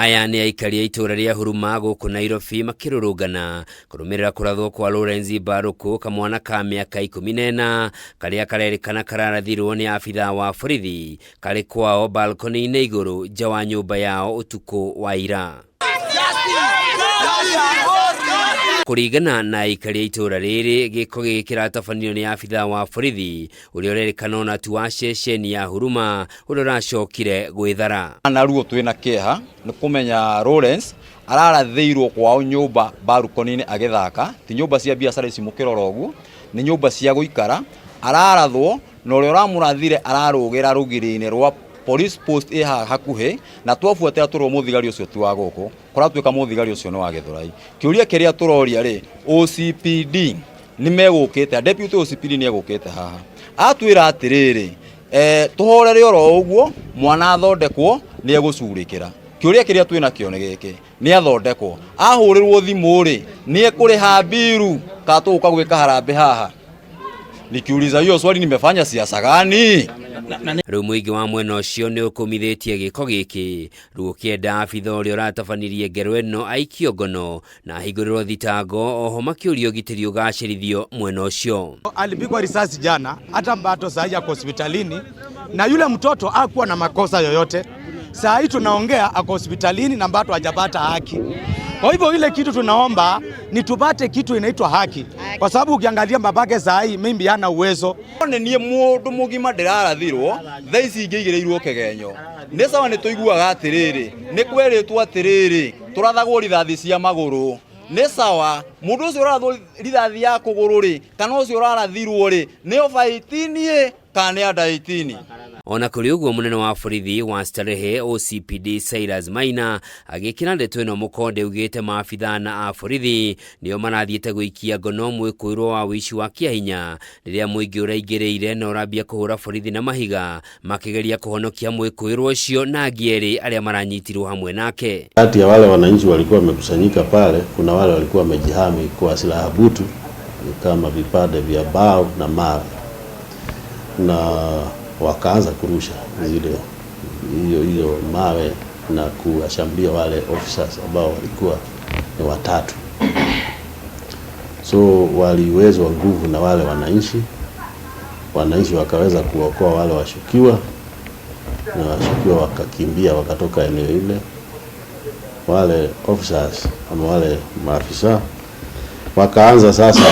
Aya ni aikari a itura ria Huruma guku Nairobi makirurungana kurumirira kurathwo kwa Lawrence Baruku, kamwana ka miaka 14 karia karerikana kararathirwo ni abitha wa borithi kari kwao balcony-ini iguru nja wa nyumba yao utuku wa ira. Kuringana na aikari a itura riri, giko giki kiratabanio ni abitha wa borithi uria urerikana na tu wa ceceni ya Huruma uria uracokire gwithara. Na ruo twina kieha ni kumenya Lawrence ararathirwo kwao nyumba balcony-ini agithaka, ti nyumba cia biacara ici mukirorogu, ni nyumba cia guikara. Ararathwo na uria uramurathire ararugira rugiri-ini rwa police post iha hakuhe, na twafuatira turwo muthigari ucio ti wa guku kuratuika muthigari ucio no wa Githurai. Kiuria kiria turoria ri OCPD ni megukite, deputy OCPD ni egukite haha atwira atiriri tuhorere oro uguo mwana athondekwo ni egucurikira. Kiuria kiria twina kio ni giki, ni athondekwo ahurirwo thimu ri ni ekuriha biru ka tuka gwika harambe haha. Nikiuliza hiyo swali, nimefanya siasa gani? Riu muingi wa mwena ucio ni ukumithitie giko giki ruo kienda abitha uria uratabanirie ngero ino aikio ngono na higurirwo thitango, oho makiurio gitiri ugacirithio mwena ucio. Alipigwa risasi jana, hata mbato saa yako hospitalini, na yule mtoto hakuwa na makosa yoyote. Saa hii tunaongea ako hospitalini na mbato hajapata haki. Kwa hivyo ile kitu tunaomba ni tupate kitu inaitwa haki, kwa sababu ukiangalia babake saa hii mimi hana uwezo. Nie mundu mugima ndirarathirwo thaici ingigireirwo kegenyo ni sawa, ni tuiguaga atiriri ni kweritwo atiriri turathagwo rithathi cia maguru. Ni sawa mundu ucio urathwo rithathi ya kuguru ri kana ucio urarathirwo ri ni ofaitinie kana ya daitini. Ona kuri uguo munene wa borithi wa Starehe OCPD Cyrus Maina agikira ndeto ino mukonde ugite maabitha na a borithi nio marathiete guikia ngono mwikuirwo wa wici wa kiahinya riria muingi uraingiriire na urambia kuhura borithi na mahiga makigeria kuhonokia mwikuirwo ucio na angieri aria maranyitirwo hamwe nake. Kati ya wale wananchi walikuwa wamekusanyika pale, kuna wale walikuwa wamejihami kwa silaha butu kama vipande vya bao na mawe, na wakaanza kurusha hiyo mawe na kuwashambulia wale officers ambao walikuwa ni watatu. So waliwezwa nguvu na wale wananchi wakaweza kuokoa wale washukiwa, na washukiwa wakakimbia wakatoka eneo ile. Wale officers ama wale maafisa wakaanza sasa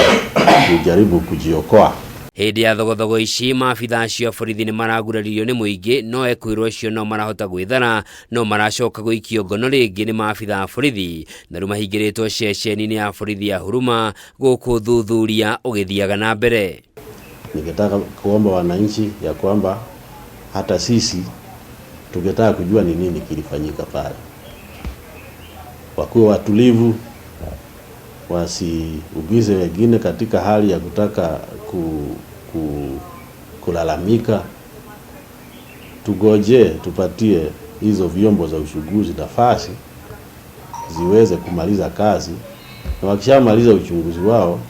kujaribu kujiokoa. Hindi ya thogothogo ici maabitha acio borithi ni maraguraririo ni muingi, no ekwirwo acio no marahota gwithara, no maracoka guikio ngono ringi ni maabitha borithi, na riu mahingiritwo ceceni-ini ya borithi ya Huruma guku thuthuria ugithiaga na mbere. Ningetaka kuomba wananchi ya kwamba hata sisi tungetaka kujua ni nini kilifanyika pale, wakuwe watulivu, wasiugize wengine katika hali ya kutaka kulalamika. Tugoje, tupatie hizo vyombo za uchunguzi nafasi ziweze kumaliza kazi, na wakishamaliza uchunguzi wao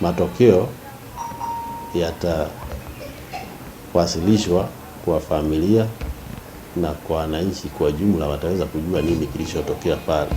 matokeo yatawasilishwa kwa familia na kwa wananchi kwa jumla, wataweza kujua nini kilichotokea pale.